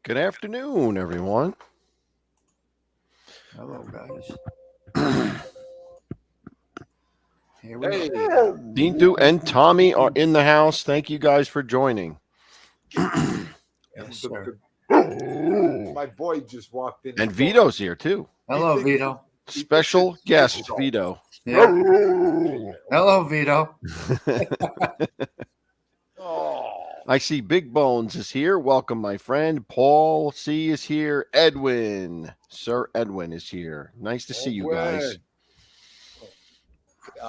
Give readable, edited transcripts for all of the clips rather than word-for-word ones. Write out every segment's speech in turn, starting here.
Good afternoon, everyone. Hello, guys. Here we Hey, go. Dintu and Tommy are in the house. Thank you guys for joining. Yes, sir. my boy just walked in. And Vito's here too. Hello, Vito. Special guest, Vito. Vito. Yeah. Hello, Vito. Oh, I see Big Bones is here. Welcome, my friend. Paul C is here. Edwin. Sir Edwin is here. Nice to see you guys.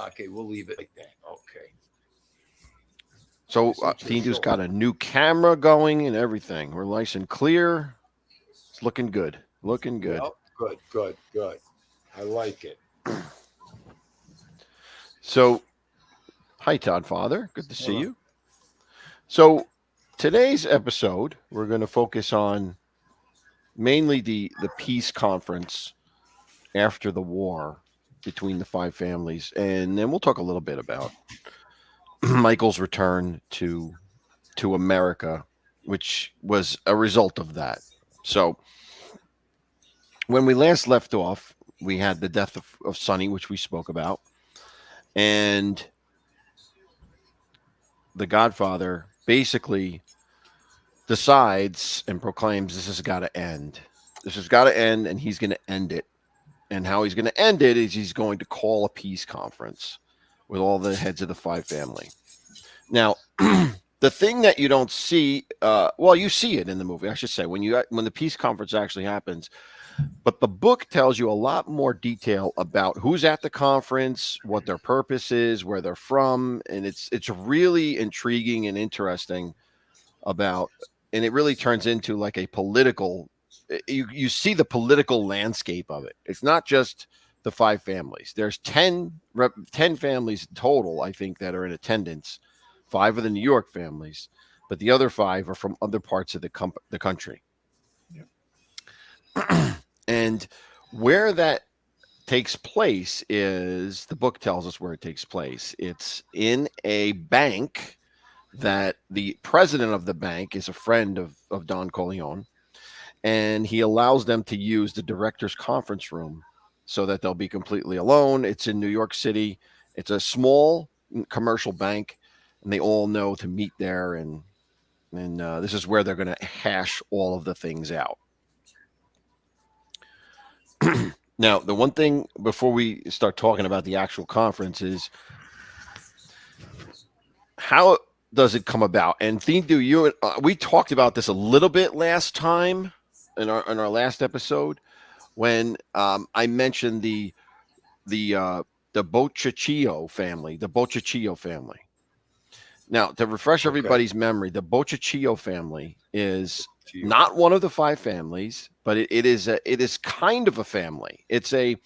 okay, we'll leave it like that. Okay. So Such a Dintu's show. got a new camera going and everything. We're nice and clear. It's looking good. Looking good. Yep, good. I like it. So, hi, Todd Father. Good to see Hello. you. So, today's episode, we're going to focus on mainly the peace conference after the war between the five families. And then we'll talk a little bit about Michael's return to America, which was a result of that. So, when we last left off, we had the death of Sonny, which we spoke about. And the Godfather basically decides and proclaims this has got to end. This has got to end, and he's going to end it. And how he's going to end it is he's going to call a peace conference with all the heads of the five family. Now, the thing that you don't see, well, you see it in the movie, I should say, when the peace conference actually happens. But the book tells you a lot more detail about who's at the conference, what their purpose is, where they're from, and it's really intriguing and interesting about, and it really turns into like a political. You see the political landscape of it. It's not just the five families. There's 10 families total, I think, that are in attendance. 5 of the New York families, but the other 5 are from other parts of the country. Yeah. And where that takes place is, the book tells us where it takes place. It's in a bank that the president of the bank is a friend of Don Corleone, and he allows them to use the director's conference room so that they'll be completely alone. It's in New York City. It's a small commercial bank, and they all know to meet there, and this is where they're going to hash all of the things out. Now, the one thing before we start talking about the actual conference is, how does it come about? And Dintu, we talked about this a little bit last time in our last episode when I mentioned the Bocchiccio family, Now, to refresh everybody's memory, the Bocchiccio family is not one of the 5 families, but it is kind of a family. It's a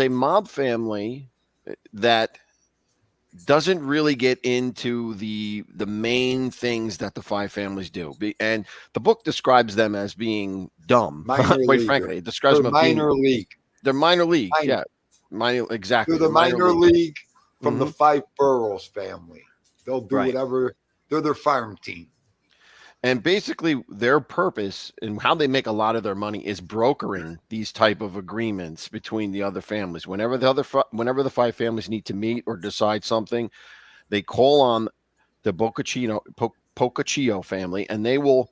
mob family that doesn't really get into the main things that the 5 families do. And the book describes them as being dumb. Quite frankly, it describes them as minor league. They're minor league. Yeah, exactly. They're the minor league from the Mhm. 5 boroughs family. They'll do Right. whatever. They're their farm team. And basically their purpose and how they make a lot of their money is brokering these type of agreements between the other families. Whenever the 5 families need to meet or decide something, they call on the Bocchiccio family, and they will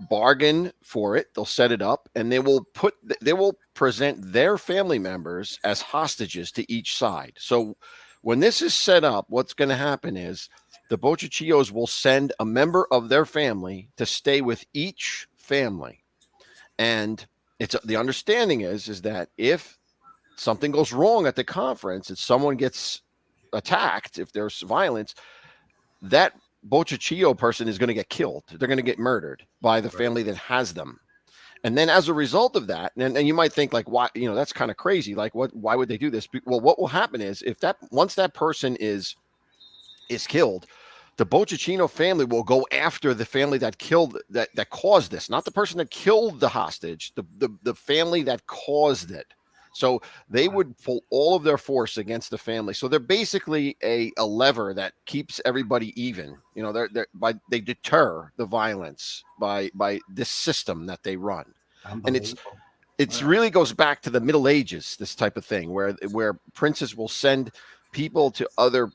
bargain for it. They'll set it up, and they will present their family members as hostages to each side. So when this is set up, what's going to happen is the Bocchiccios will send a member of their family to stay with each family. And the understanding is that if something goes wrong at the conference, if someone gets attacked, if there's violence, that Bocchiccio person is going to get killed. They're going to get murdered by the family that has them. And then as a result of that, and you might think like, why, that's kind of crazy. Like, why would they do this? Well, what will happen is once that person is killed, the Bocchiccio family will go after the family that caused this, not the person that killed the hostage, the family that caused it. So they would pull all of their force against the family. So they're basically a lever that keeps everybody even. You know, they deter the violence by this system that they run. And it's really goes back to the Middle Ages, this type of thing, where princes will send people to other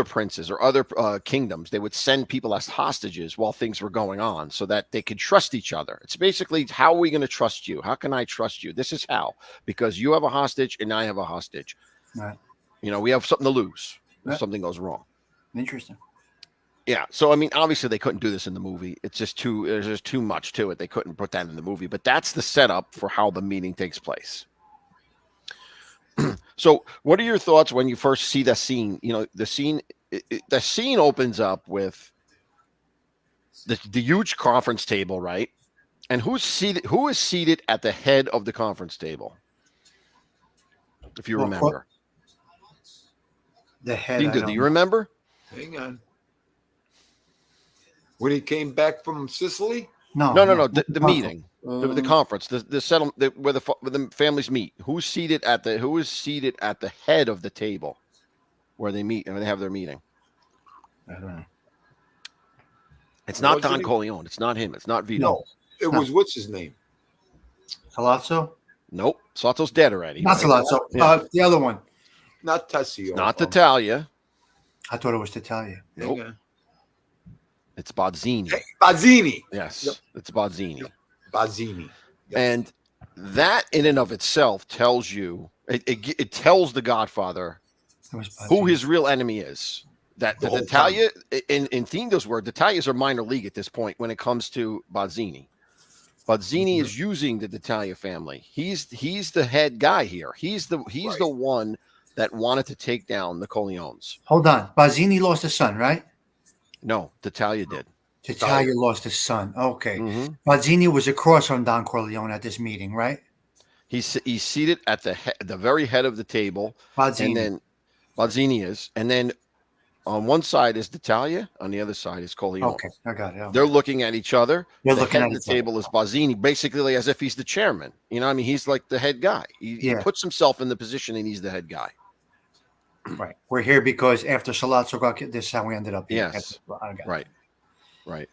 princes or other kingdoms. They would send people as hostages while things were going on so that they could trust each other. It's basically, how are we going to trust you? How can I trust you? This is how, because you have a hostage and I have a hostage. Right. You know, we have something to lose if something goes wrong. Interesting. Yeah. So, I mean, obviously they couldn't do this in the movie. There's just too much to it. They couldn't put that in the movie, but that's the setup for how the meeting takes place. So what are your thoughts when you first see the scene? You know, the scene opens up with the huge conference table, right? And who is seated at the head of the conference table? If you remember. The head. Do you remember? Hang on. When he came back from Sicily? No. The meeting, the conference, the settlement, where the families meet. Who is seated at the head of the table, where they meet and they have their meeting? I don't know. It's not Don Corleone. It's not him. It's not Vito. No, it was what's his name? Salazzo? Nope. Salazzo's dead already. Not Salazzo. Yeah. The other one. Not Tessio. Not Tattaglia. I thought it was Tattaglia. Nope. It's Bozzini. Hey, Bozzini. Yes, Yep. it's Bozzini. Bozzini. Yep. And that in and of itself tells you, it tells the Godfather who his real enemy is. That the Tattaglia, in Theo's word, the Tattaglias are minor league at this point when it comes to Bozzini. Bozzini is using the Tattaglia family. He's the head guy here. He's the one that wanted to take down the Corleones. Hold on. Bozzini lost a son, right? No, Tattaglia did. Tattaglia lost his son. Okay. Mm-hmm. Bozzini was across from Don Corleone at this meeting, right? He's seated at the very head of the table. Bozzini. And then Bozzini is. And then on one side is Tattaglia. On the other side is Corleone. Okay, I got it. They're looking at each other. They're the looking head at of the table is Bozzini, basically as if he's the chairman. You know what I mean? He's like the head guy. He puts himself in the position and he's the head guy. Right. We're here because after Salazzo got this is how we ended up here. Yes. Right.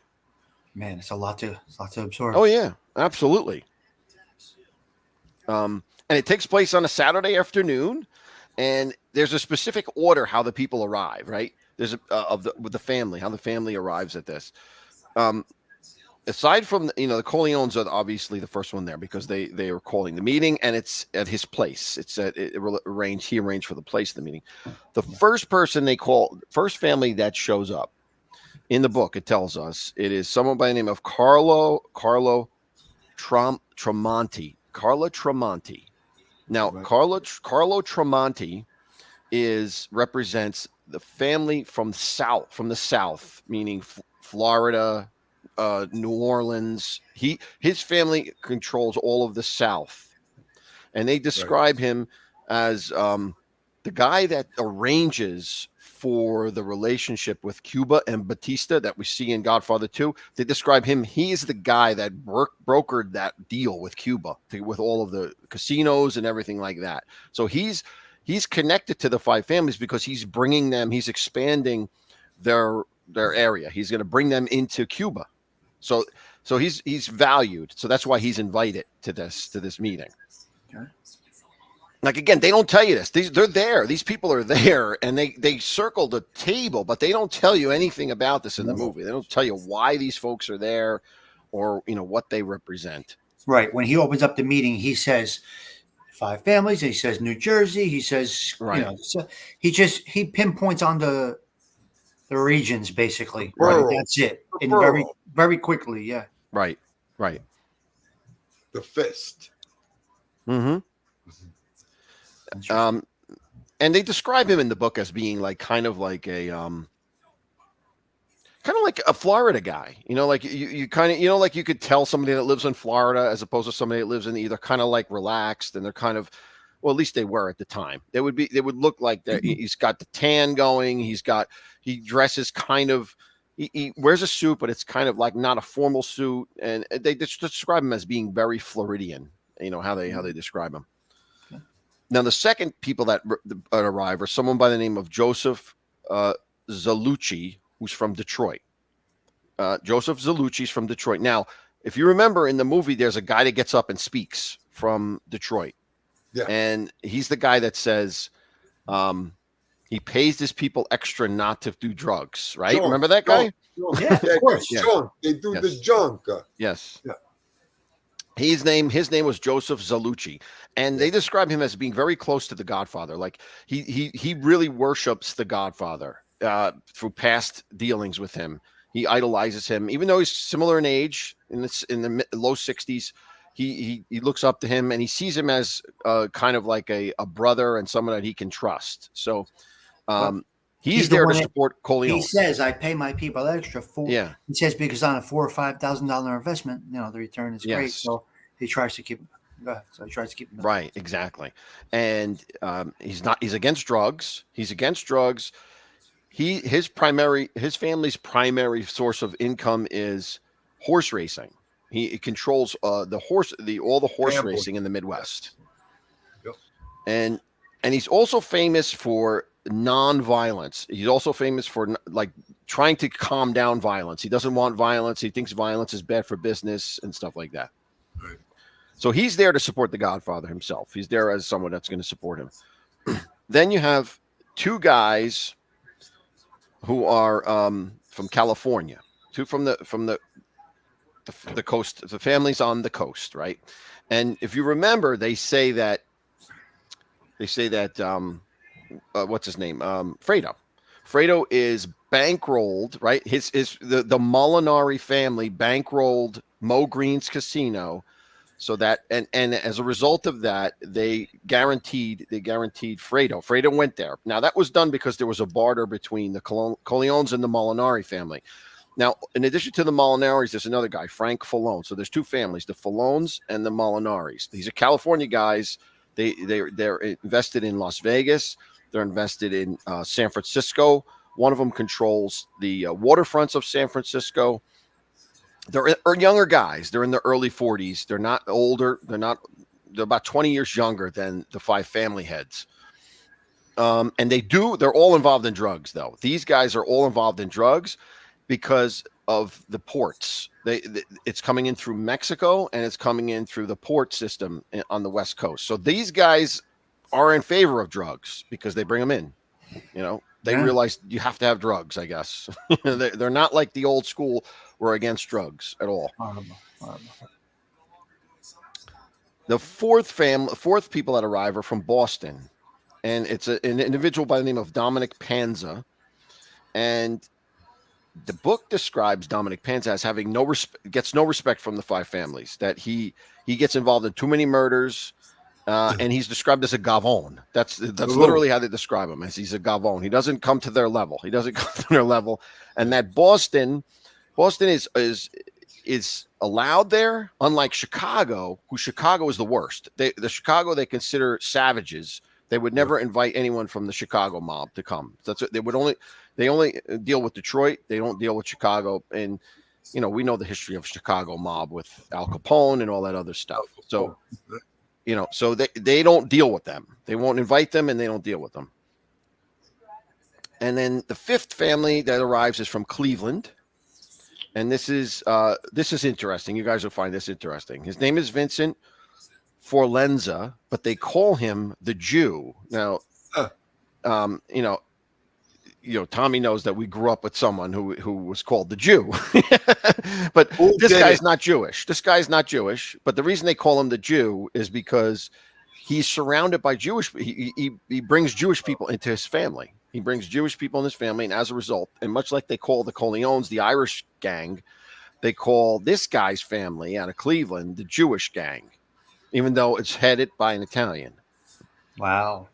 Man, it's a lot to absorb. Oh yeah, absolutely. And it takes place on a Saturday afternoon, and there's a specific order how the people arrive. Right? There's with the family, how the family arrives at this. Aside from the Corleones are obviously the first one there because they are calling the meeting, and it's at his place. It's he arranged for the place of the meeting. The first person they call, first family that shows up in the book, it tells us it is someone by the name of Carlo Tremonti. Carlo Tremonti. Now, right. Carlo Tremonti represents the family from the South, meaning Florida, New Orleans. His family controls all of the South, and they describe him as the guy that arranges for the relationship with Cuba and Batista that we see in Godfather 2. They describe him. He is the guy that brokered that deal with Cuba with all of the casinos and everything like that. So he's connected to the five families because he's bringing them. He's expanding their area. He's going to bring them into Cuba. So he's valued. So that's why he's invited to this meeting. Okay. Like, again, they don't tell you this. They're there. These people are there, and they circle the table, but they don't tell you anything about this in the movie. They don't tell you why these folks are there, or what they represent. Right. When he opens up the meeting, he says five families. He says New Jersey. He says he pinpoints on the regions basically. Right. That's it. And very, very quickly. Yeah. Right. The fist. Mm-hmm. And they describe him in the book as being like kind of like a Florida guy, like you kind of, like you could tell somebody that lives in Florida as opposed to somebody that lives in either kind of like relaxed, and they're kind of, well, at least they were at the time. They would look like that. He's got the tan going. He dresses kind of, he wears a suit, but it's kind of like not a formal suit. And they just describe him as being very Floridian. how they describe him. Now, the second people that arrive are someone by the name of Joseph Zalucci, who's from Detroit. Joseph Zalucci's from Detroit. Now, if you remember in the movie, there's a guy that gets up and speaks from Detroit. Yeah. And he's the guy that says he pays his people extra not to do drugs, right? Junk, Remember that guy? junk. Yeah, of course. Yeah. Junk. They do Yes. the junk. Yes. Yeah. His name was Joseph Zalucci, and they describe him as being very close to the Godfather. Like he really worships the Godfather through past dealings with him. He idolizes him, even though he's similar in age, in the low 60s. He looks up to him, and he sees him as kind of like a brother and someone that he can trust. So he's there to support Corleone. He says, "I pay my people extra for." Yeah. He says because on a $4,000 or $5,000 investment, the return is great. Yes. So he tries to keep. So he tries to keep him. Right, exactly. And he's against drugs. He's against drugs. His family's primary source of income is horse racing. He controls all the horse racing in the Midwest. Yep. And he's also famous for non-violence. He's also famous for like trying to calm down violence. He doesn't want violence. He thinks violence is bad for business and stuff like that. Right. So he's there to support the Godfather himself. He's there as someone that's going to support him. Then you have two guys who are from California, two from the coast, the families on the coast, right? And if you remember, they say that what's his name? Fredo. Fredo is bankrolled, right? The Molinari family bankrolled Mo Green's casino, so that and as a result of that, they guaranteed Fredo. Fredo went there. Now that was done because there was a barter between the Corleones and the Molinari family. Now, in addition to the Molinaris, there's another guy, Frank Falone. So there's two families, the Falones and the Molinaris. These are California guys. They're invested in Las Vegas. They're invested in San Francisco. One of them controls the waterfronts of San Francisco. They're younger guys. They're in their early 40s. They're not older. They're about 20 years younger than the five family heads. And they're all involved in drugs, though. These guys are all involved in drugs because of the ports. It's coming in through Mexico, and it's coming in through the port system on the West Coast. So these guys are in favor of drugs because they bring them in. They realize you have to have drugs, I guess. They're not like the old school. We're against drugs at all. Horrible. The fourth people that arrive are from Boston, and it's an individual by the name of Dominic Panza, and the book describes Dominic Panza as having gets no respect from the five families. That he gets involved in too many murders, and he's described as a gavone. That's literally how they describe him, as he's a gavone. He doesn't come to their level. And that Boston is allowed there, unlike Chicago, Chicago is the worst. The Chicago they consider savages. They would never invite anyone from the Chicago mob to come. That's what they only deal with Detroit. They don't deal with Chicago. And we know the history of Chicago mob with Al Capone and all that other stuff. So so they don't deal with them. They won't invite them, and they don't deal with them. And then the fifth family that arrives is from Cleveland. And this is interesting. You guys will find this interesting. His name is Vincent Forlenza, but they call him the Jew. Now, Tommy knows that we grew up with someone who was called the Jew, but this guy's not Jewish. But the reason they call him the Jew is because he's surrounded by Jewish. He brings Jewish people into his family. He brings Jewish people in his family, and as a result, and much like they call the Corleones the Irish gang, they call this guy's family out of Cleveland the Jewish gang, even though it's headed by an Italian. Wow.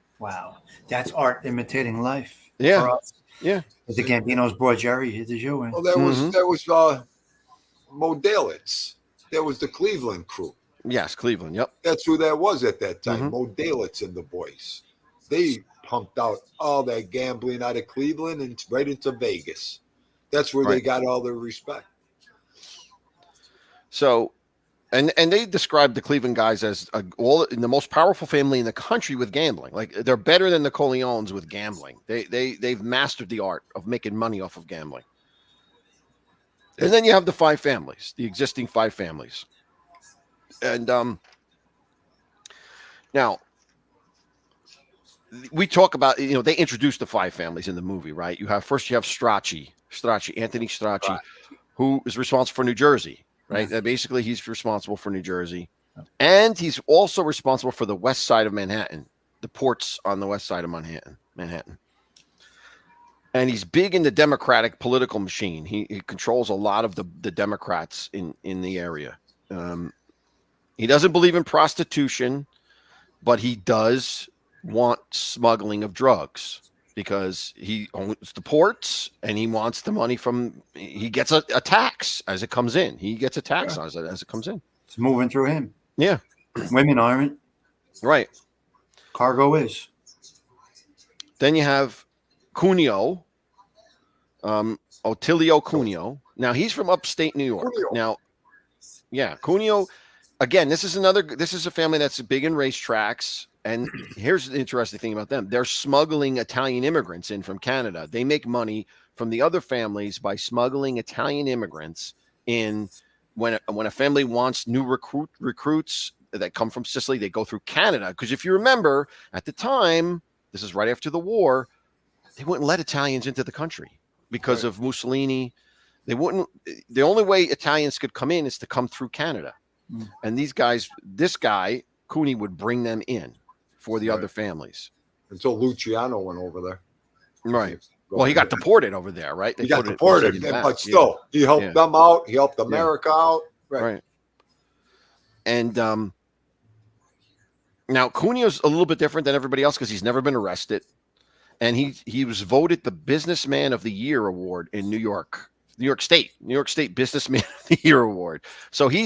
That's art imitating life. Yeah. For us. Yeah. The Gambinos brought Jerry the Jew in. Well, there was Modalitz. There was the Cleveland crew. Yes, Cleveland. Yep. That's who that was at that time. Modalitz and the boys. They pumped out all that gambling out of Cleveland and right into Vegas. That's where they got all their respect. So And they describe the Cleveland guys as the most powerful family in the country with gambling. Like they're better than the Corleones with gambling. They've mastered the art of making money off of gambling. And then you have the 5 families, the existing 5 families. And now we talk about, they introduced the 5 families in the movie, right? You have Strachey, Anthony Strachey, who is responsible for New Jersey, right? Yeah. Basically, he's responsible for New Jersey. And he's also responsible for the west side of Manhattan, the ports on the west side of Manhattan. And he's big in the Democratic political machine. He controls a lot of the Democrats in the area. He doesn't believe in prostitution, but he does want smuggling of drugs because he owns the ports and he wants the money he gets a tax as it comes in. He gets a tax as it comes in. It's moving through him. Yeah. Women aren't. Right. Cargo is. Then you have Cuneo, Otilio Cuneo. Now he's from upstate New York. Cuneo. Now, yeah, Cuneo. Again, this is a family that's big in racetracks. And here's the interesting thing about them. They're smuggling Italian immigrants in from Canada. They make money from the other families by smuggling Italian immigrants in. When a family wants new recruits that come from Sicily, they go through Canada. Because if you remember, at the time, this is right after the war, they wouldn't let Italians into the country because of Mussolini. They wouldn't. The only way Italians could come in is to come through Canada. And this guy, Cooney, would bring them in for the other families. Until Luciano went over there. Right. Well, he got deported over there, right? He got deported, but still, he helped them out. He helped America out. Right. And now Cuneo's a little bit different than everybody else because he's never been arrested. And he was voted the Businessman of the Year award in New York State Businessman of the Year award. So he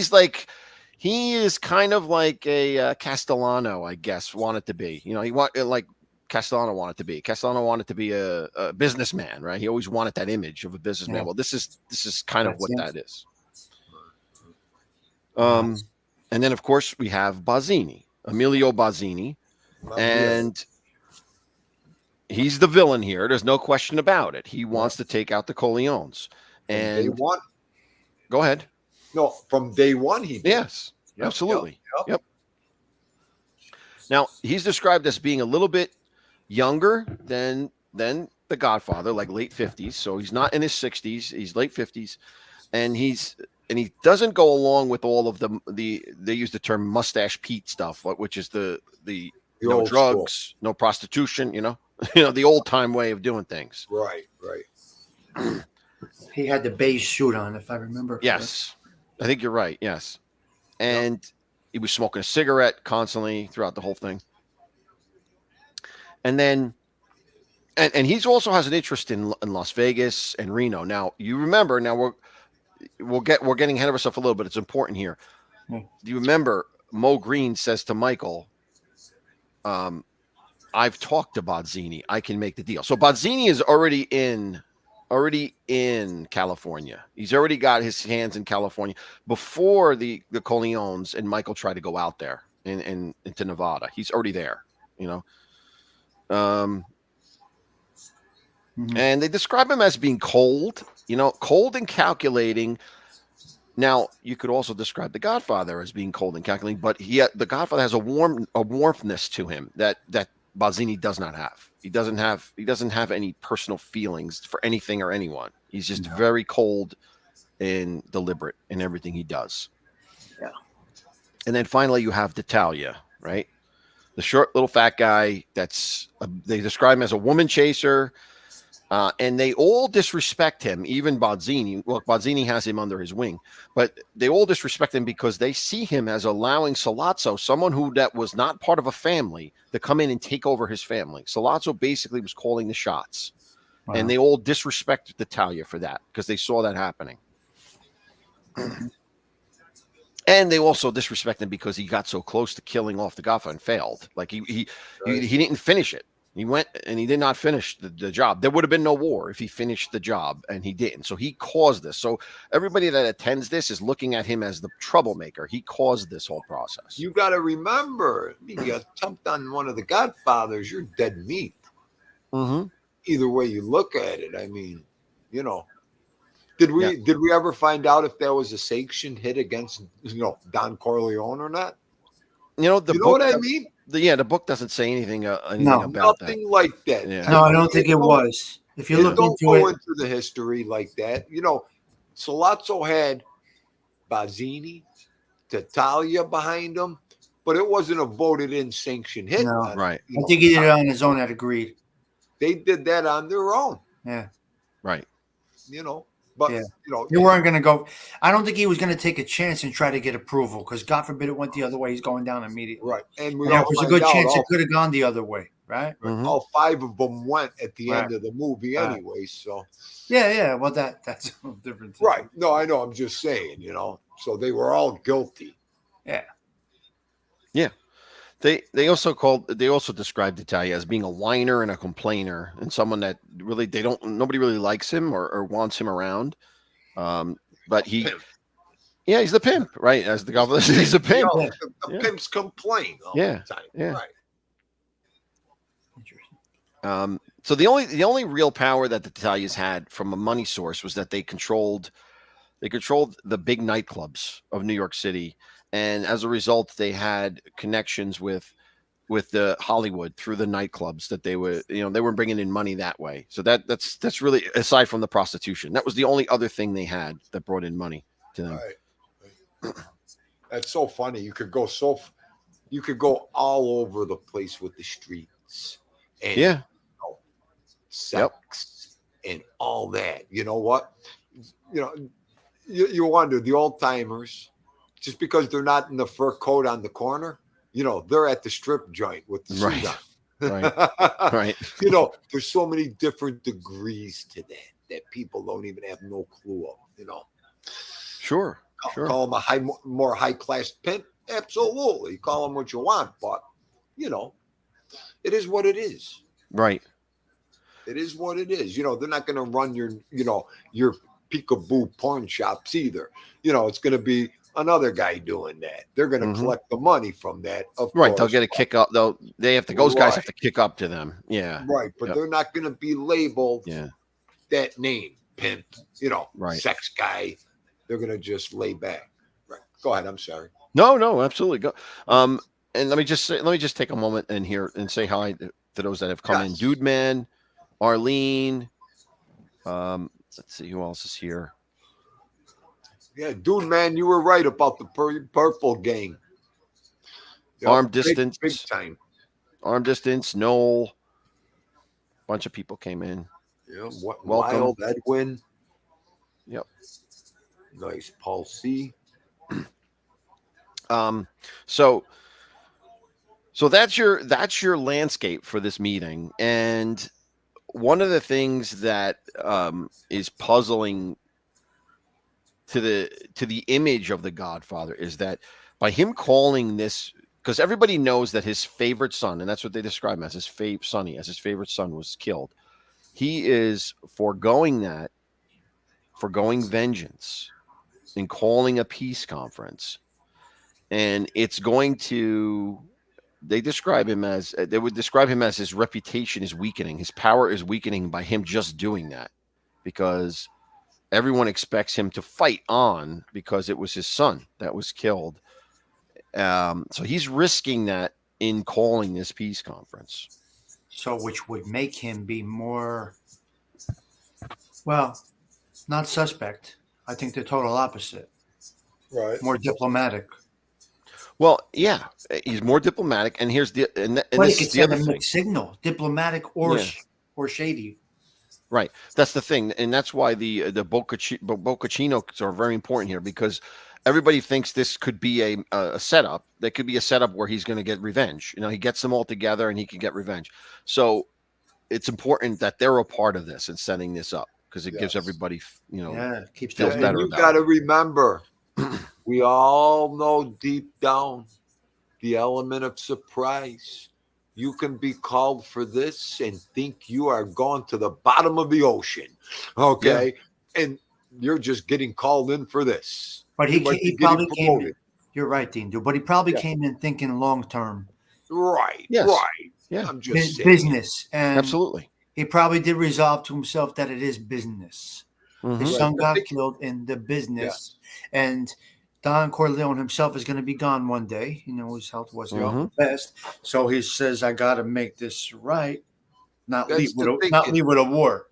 is kind of like a Castellano, I guess, wanted to be. Castellano wanted to be. Castellano wanted to be a businessman, right? He always wanted that image of a businessman. Yeah. Well, this is kind of what that is. And then, of course, we have Emilio Bazzini, and he's the villain here. There's no question about it. He wants to take out the Corleones. And day one. Go ahead. No, from day one he did. Yes, absolutely. Yep. Now, he's described as being a little bit younger than the Godfather, like late 50s. So he's not in his 60s. He's late 50s. And he doesn't go along with all of they use the term Mustache Pete stuff, which is the no drugs, school. No prostitution, the old time way of doing things. Right. He had the beige suit on, if I remember. Yes. I think you're right. Yes. And he was smoking a cigarette constantly throughout the whole thing. And then, and he's also has an interest in Las Vegas and Reno. Now, you remember, we're getting ahead of ourselves a little bit. It's important here. Do you remember Mo Green says to Michael, I've talked to Bazzini. I can make the deal. So Bazzini is already in California. He's already got his hands in California before the Corleones and Michael tried to go out there into Nevada. He's already there, and they describe him as being cold and calculating. Now, you could also describe the Godfather as being cold and calculating, but the Godfather has a warmthness to him that Bazzini does not have. He doesn't have any personal feelings for anything or anyone. He's just very cold and deliberate in everything he does. Yeah. And then finally, you have D'Italia, right? The short little fat guy they describe him as a woman chaser, and they all disrespect him, even Bazzini. Well, Bazzini has him under his wing, but they all disrespect him because they see him as allowing Sollazzo, someone that was not part of a family, to come in and take over his family. Sollazzo basically was calling the shots, and they all disrespected D'Italia for that because they saw that happening. And they also disrespect him because he got so close to killing off the Godfather and failed. Like he didn't finish it. He went and he did not finish the job. There would have been no war if he finished the job, and he didn't. So he caused this. So everybody that attends this is looking at him as the troublemaker. He caused this whole process. You got to remember, I mean, you jumped on one of the Godfathers, you're dead meat. Mm-hmm. Either way you look at it, I mean, you know. Did we ever find out if there was a sanction hit against, you know, Don Corleone or not? You know, you know what I mean? The book doesn't say anything about nothing that. like that. Yeah. No, I don't think it was. If you look into the history like that, you know, Sollozzo had Bazzini, Tattaglia behind him, but it wasn't a voted-in sanction hit. No. Right. I think he did it on his own. That agreed. They did that on their own. Yeah. Right. You know. But you know, you weren't going to go. I don't think he was going to take a chance and try to get approval because God forbid it went the other way. He's going down immediately. Right, and there was a good chance it could have gone the other way. Right. Mm-hmm. All 5 of them went at the end of the movie anyway. So yeah. Well, that's a different thing. Right. No, I know. I'm just saying. You know. So they were all guilty. Yeah. Yeah. They also described Italia as being a whiner and a complainer and someone that really nobody really likes him or wants him around. But he's the pimp, right? As the Godfather says, he's a pimp. You know, the pimps complain all the time. Yeah. Right. So the only real power that the Italians had from a money source was that they controlled the big nightclubs of New York City. And as a result, they had connections with the Hollywood through the nightclubs that they were bringing in money that way. So that's really, aside from the prostitution, that was the only other thing they had that brought in money to them. Right. That's so funny. You could go all over the place with the streets and sex and all that. You know what? You know, you wonder, the old timers, just because they're not in the fur coat on the corner, you know, they're at the strip joint with the suit on. Right. You know, there's so many different degrees to that people don't even have no clue of, you know. Sure. Call them a more high-class pimp? Absolutely. Call them what you want, but, you know, it is what it is. Right. It is what it is. You know, they're not going to run your peekaboo porn shops either. You know, it's going to be another guy doing that. They're going to collect the money from that. Of course. They'll get a kick up. Those guys have to kick up to them. Yeah. Right. But they're not going to be labeled that name, pimp, you know, sex guy. They're going to just lay back. Right. Go ahead. I'm sorry. No, absolutely. Go. And let me just take a moment and say hi to those that have come in. Dude Man, Arlene. Let's see who else is here. Yeah, dude, man, you were right about the purple gang. Arm Distance. Big time. Arm Distance, Noel. Bunch of people came in. Yeah, welcome. Wild Edwin. Yep. Nice, Paul C. So that's your landscape for this meeting. And one of the things that is puzzling to the image of the Godfather is that by him calling this, because everybody knows that his favorite son, and that's what they describe him as, his favorite son was killed. He is foregoing vengeance and calling a peace conference. And it's going to, they would describe him as his reputation is weakening. His power is weakening by him just doing that, because everyone expects him to fight on because it was his son that was killed. So he's risking that in calling this peace conference. So which would make him be more, well, not suspect. I think the total opposite. Right. More diplomatic. Well, yeah, he's more diplomatic. And here's the this is the other thing. Signal, diplomatic or shady. Right. That's the thing. And that's why the Boccacinos are very important here, because everybody thinks this could be a setup. That could be a setup where he's going to get revenge. You know, he gets them all together and he can get revenge. So it's important that they're a part of this and setting this up, because it gives everybody, keeps feels better. You got to remember, we all know deep down the element of surprise you can be called for this and think you are going to the bottom of the ocean. Okay. Yeah. And you're just getting called in for this. But he probably came in. You're right, Dean. But he probably came in thinking long term. Right. Yes. Right. Yeah. I'm just business. And absolutely. He probably did resolve to himself that it is business. His son got killed in the business. And Don Corleone himself is going to be gone one day. His health wasn't the best. So he says, I got to make this right. Not leave with a war,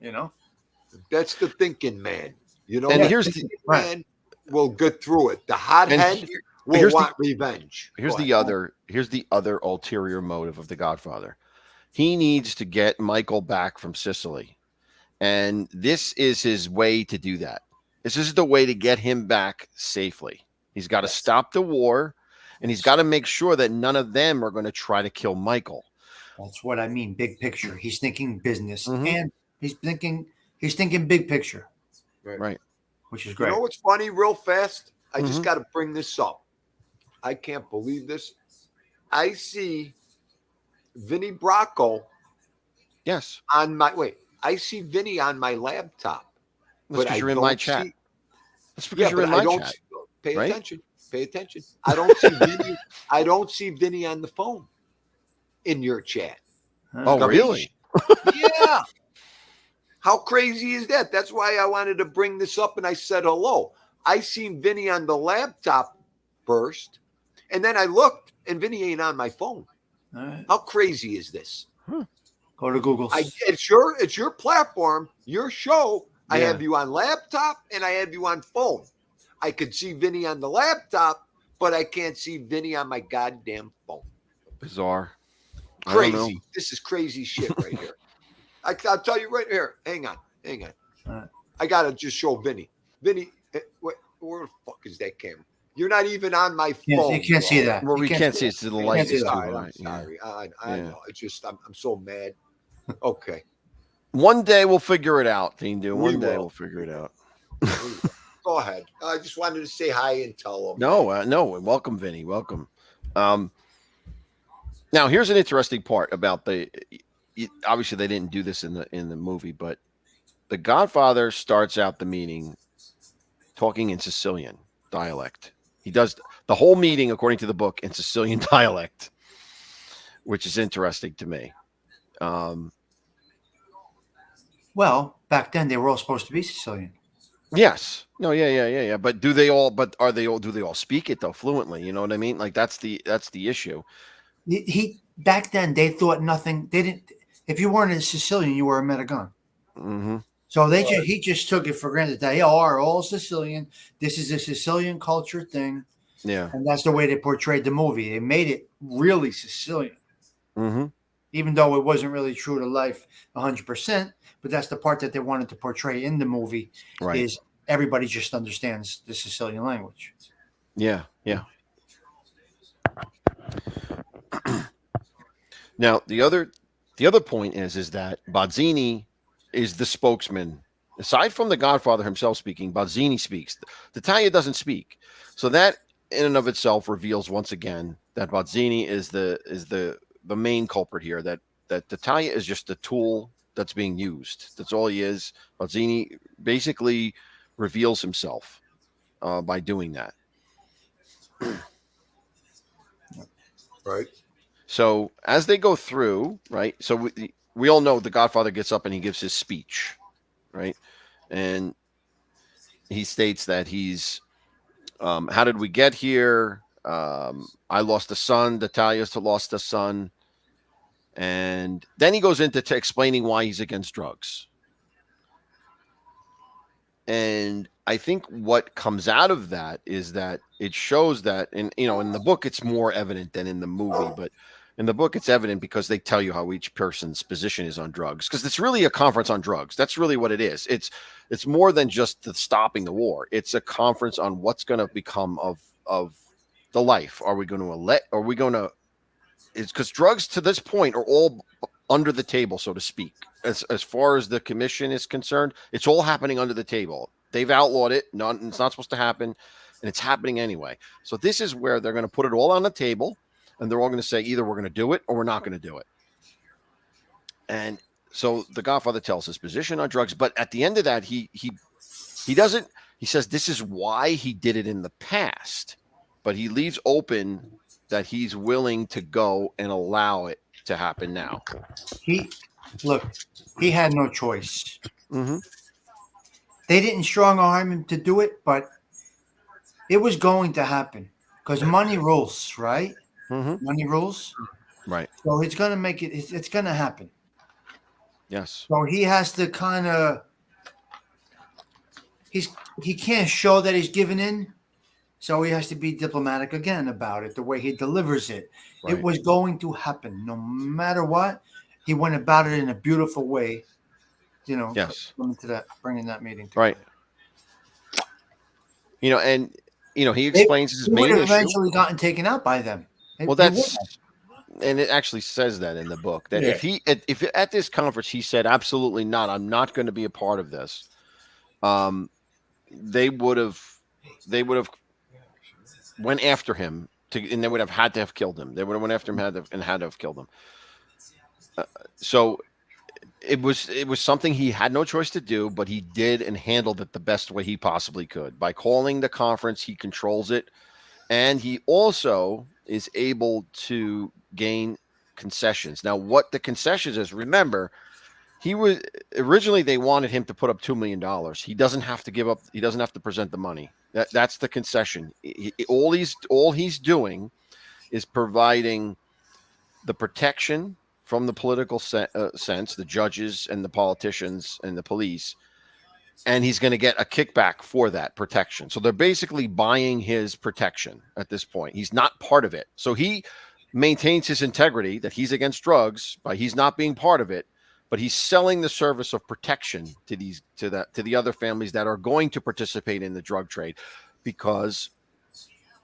That's the thinking man. And here's the man will get through it. The hothead will want revenge. Here's the other ulterior motive of The Godfather. He needs to get Michael back from Sicily. And this is his way to do that. This is the way to get him back safely. He's got to stop the war, and he's got to make sure that none of them are going to try to kill Michael. That's what I mean. Big picture. He's thinking business, and he's thinking big picture. Right. Which is great. You know what's funny? Real fast. I just got to bring this up. I can't believe this. I see Vinny Bracco. Yes. I see Vinny on my laptop. That's because you're in my chat. That's because you're in my chat. Pay attention. Pay attention. I don't see Vinny. I don't see Vinny on the phone in your chat. Oh, really? Yeah. How crazy is that? That's why I wanted to bring this up, and I said hello. I seen Vinny on the laptop first, and then I looked, and Vinny ain't on my phone. Right. How crazy is this? Go to Google. It's your platform, your show. I have you on laptop and I have you on phone. I could see Vinny on the laptop, but I can't see Vinny on my goddamn phone. Bizarre. Crazy. This is crazy shit right here. I'll tell you right here. Hang on. Right. I gotta just show Vinny. Vinny, where the fuck is that camera? You're not even on my phone. You can't see that. Well, we can't see it. The light is too I'm light. sorry. I know. It's just I'm so mad. Okay. One day we'll figure it out, Dean. One day we'll figure it out. Go ahead. I just wanted to say hi and tell them. No. Welcome, Vinny. Welcome. Now, here's an interesting part about obviously they didn't do this in the movie, but the Godfather starts out the meeting talking in Sicilian dialect. He does the whole meeting, according to the book, in Sicilian dialect, which is interesting to me. Well, back then they were all supposed to be Sicilian. Yes. No. Yeah. But do they all speak it though fluently? You know what I mean? Like that's the issue. Back then they thought nothing. They didn't. If you weren't a Sicilian, you were a Metagon. Mm-hmm. So he just took it for granted. They are all Sicilian. This is a Sicilian culture thing. Yeah. And that's the way they portrayed the movie. They made it really Sicilian. Mm-hmm. Even though it wasn't really true to life 100%, but that's the part that they wanted to portray in the movie. Right. Is everybody just understands the Sicilian language. Yeah. Now, the other point is that Bozzini is the spokesman. Aside from the Godfather himself speaking, Bozzini speaks. Tattaglia doesn't speak. So that in and of itself reveals once again that Bozzini is the main culprit here, that Tattaglia is just a tool that's being used. That's all he is. Bozzini basically reveals himself by doing that. Right. So as they go through, right, so we all know the Godfather gets up and he gives his speech, right? And he states that he's, how did we get here? I lost a son. Tattaglia's lost a son. And then he goes into explaining why he's against drugs. And I think what comes out of that is that it shows that, in the book, it's more evident than in the movie, but in the book, it's evident because they tell you how each person's position is on drugs, because it's really a conference on drugs. That's really what it is. It's more than just the stopping the war. It's a conference on what's going to become of the life. Are we going to it's because drugs to this point are all under the table, so to speak. As far as the commission is concerned, it's all happening under the table. They've outlawed it. It's not supposed to happen, and it's happening anyway. So this is where they're going to put it all on the table, and they're all going to say either we're going to do it or we're not going to do it. And so the Godfather tells his position on drugs, but at the end of that, he doesn't. He says this is why he did it in the past, but he leaves open that he's willing to go and allow it to happen now. He had no choice. Mm-hmm. They didn't strong arm him to do it, but it was going to happen because money rules, right? Mm-hmm. Money rules, right? So it's going to make it. It's going to happen. Yes. So he has to kind of. He can't show that he's given in, so he has to be diplomatic again about it. The way he delivers it, Right. It was going to happen no matter what. He went about it in a beautiful way. Yes. Bringing that meeting together. Right. And he explains his main issue. Eventually gotten taken out by them. Well, and it actually says that in the book that if at this conference he said absolutely not, I'm not going to be a part of this. They would have went after him and they would have had to have killed him. They would have went after him and had to have killed him. So it was something he had no choice to do, but he did and handled it the best way he possibly could. By calling the conference, he controls it, and he also is able to gain concessions. Now, what the concessions is, remember, he was originally they wanted him to put up $2 million. He doesn't have to give up. He doesn't have to present the money. That's the concession. All he's doing is providing the protection from the political sense, the judges and the politicians and the police, and he's going to get a kickback for that protection. So they're basically buying his protection at this point. He's not part of it. So he maintains his integrity that he's against drugs by he's not being part of it, but he's selling the service of protection to the other families that are going to participate in the drug trade because,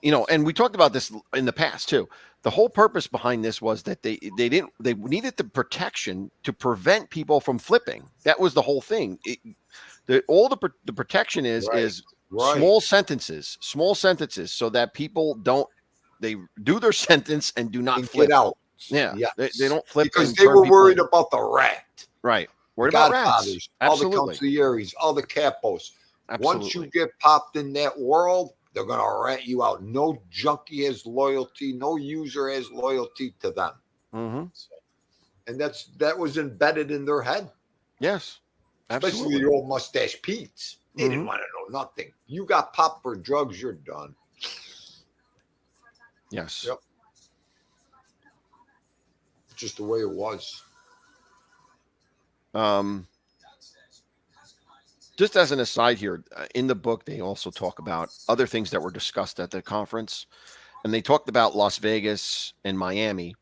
and we talked about this in the past too. The whole purpose behind this was that they needed the protection to prevent people from flipping. That was the whole thing. The protection is small sentences, so that people they do their sentence and do not flip get out. Yeah, yes. They don't flip because they were worried about the rat. Right, worried about rats. Godfathers, all the consiglieres, all the capos. Absolutely. Once you get popped in that world, they're going to rat you out. No junkie has loyalty. No user has loyalty to them. Mm-hmm. And that was embedded in their head. Yes, absolutely. Especially the old mustache Pete's. They didn't want to know nothing. You got popped for drugs, you're done. Yes. Yep. Just the way it was. Just as an aside here, in the book, they also talk about other things that were discussed at the conference. And they talked about Las Vegas and Miami.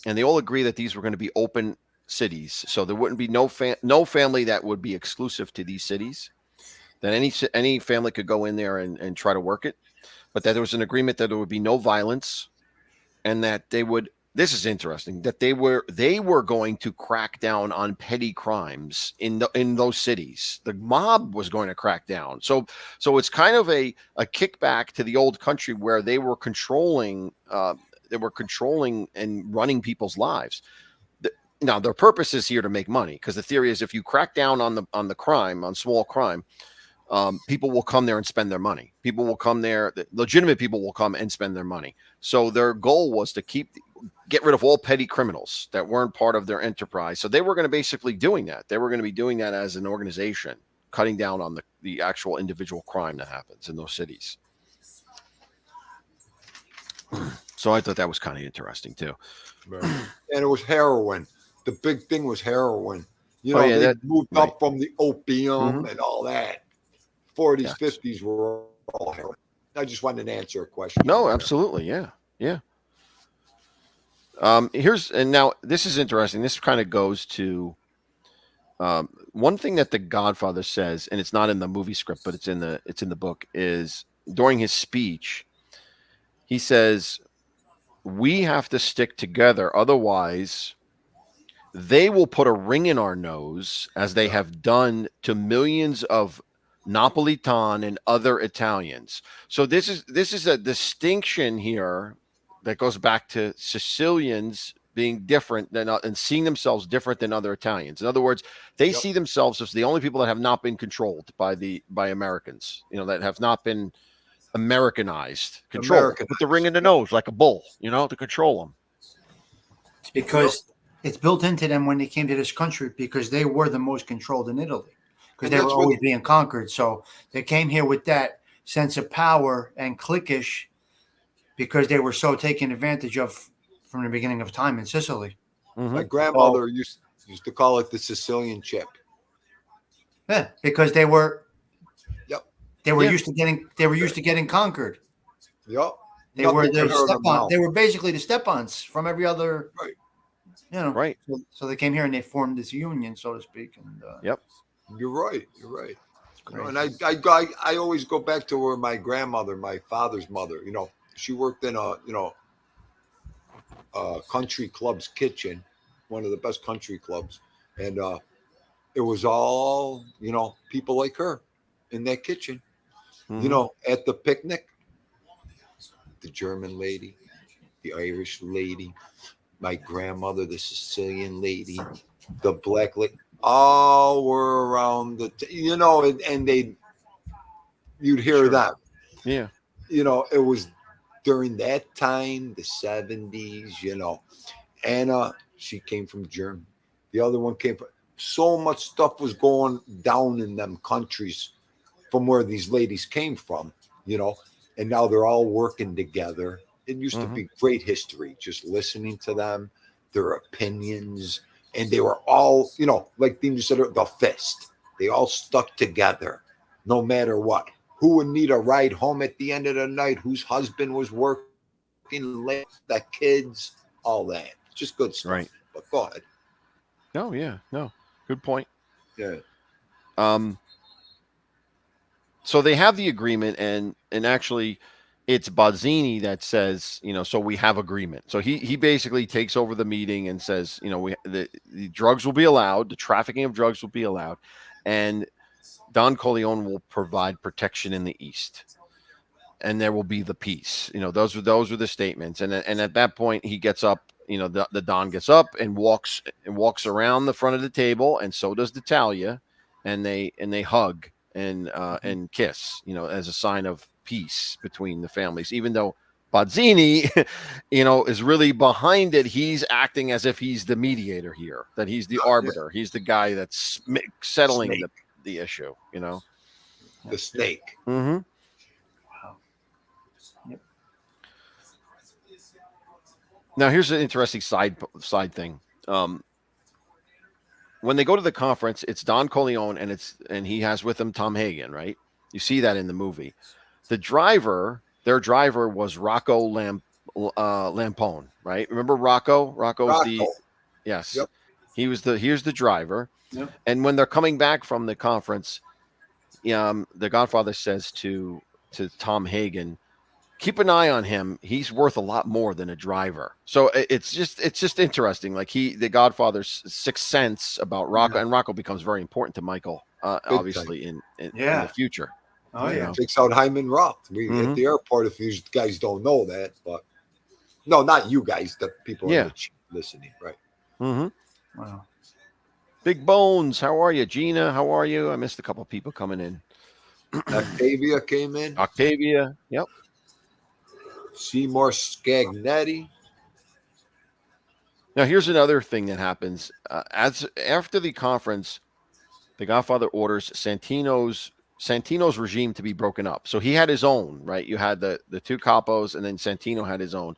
And they all agree that these were going to be open cities. So there wouldn't be no family that would be exclusive to these cities. That any family could go in there and try to work it. But that there was an agreement that there would be no violence. And that they would... This is interesting that they were going to crack down on petty crimes in those cities. The mob was going to crack down. So it's kind of a kickback to the old country where they were controlling and running people's lives. Now their purpose is here to make money because the theory is if you crack down on the crime, on small crime, people will come there and spend their money. People will come there. Legitimate people will come and spend their money. So their goal was to get rid of all petty criminals that weren't part of their enterprise. So they were going to basically doing that. They were going to be doing that as an organization, cutting down on the actual individual crime that happens in those cities. So I thought that was kind of interesting too. Right. And it was heroin. The big thing was heroin. They moved up from the opium and all that. 40s, 50s were all heroin. I just wanted to answer a question. No, absolutely. Yeah. Yeah. Now this is interesting. This kind of goes to one thing that the Godfather says, and it's not in the movie script, but it's in the book, is during his speech, he says, we have to stick together. Otherwise, they will put a ring in our nose as they have done to millions of Napolitan and other Italians. So this is a distinction here that goes back to Sicilians being different than and seeing themselves different than other Italians. In other words, they see themselves as the only people that have not been controlled by Americans, that have not been Americanized, controlled, put the ring in the nose like a bull, to control them. It's because it's built into them when they came to this country, because they were the most controlled in Italy, because they were always being conquered. So they came here with that sense of power and cliquish, because they were so taken advantage of from the beginning of time in Sicily. Mm-hmm. My grandmother used to call it the Sicilian chip. Yeah, because they were used to getting conquered. Yep. They were basically the step-ons from every other, right. So they came here and they formed this union, so to speak. And yep, you're right. And I always go back to where my grandmother, my father's mother, she worked in a country club's kitchen, one of the best country clubs, and it was all people like her in that kitchen. At the picnic, the German lady, the Irish lady, my grandmother, the Sicilian lady, the black lady, all were around and you'd hear that. Yeah. It was during that time, the 70s, Anna, she came from Germany. The other one came from, so much stuff was going down in them countries from where these ladies came from, and now they're all working together. It used to be great history, just listening to them, their opinions, and they were all, like Dean just said, the fist. They all stuck together, no matter what. Who would need a ride home at the end of the night? Whose husband was working late? The kids, all that. Just good stuff. Right. But go ahead. No, yeah, no, good point. Yeah. So they have the agreement, and actually, it's Bozzini that says, so we have agreement. So he basically takes over the meeting and says, the drugs will be allowed, the trafficking of drugs will be allowed, and Don Corleone will provide protection in the East, and there will be the peace. Those were the statements. And at that point, he gets up. The Don gets up and walks around the front of the table, and so does Natalia, and they hug and kiss, as a sign of peace between the families. Even though Bozzini, is really behind it, he's acting as if he's the mediator here, that he's the arbiter, he's the guy that's settling the issue. The snake. Mm-hmm. Wow. Yep. Now, here's an interesting side thing. When they go to the conference, it's Don Corleone and he has with him Tom Hagen, right? You see that in the movie. Their driver was Rocco Lampone, right? Remember Rocco? Yes. Yep. Here's the driver. Yep. And when they're coming back from the conference, the Godfather says to Tom Hagen, keep an eye on him. He's worth a lot more than a driver. So it's just interesting. Like the Godfather's sixth sense about Rocco, and Rocco becomes very important to Michael, obviously in the future. Oh yeah, takes out Hyman Roth. At the airport. If you guys don't know that, but no, not you guys. The people listening, right? Mm-hmm. Wow. Big Bones, how are you? Gina, how are you? I missed a couple of people coming in. Octavia came in. Octavia, yep. Seymour Scagnetti. Now, here's another thing that happens. After the conference, the Godfather orders Santino's regime to be broken up. So he had his own, right? You had the two capos, and then Santino had his own.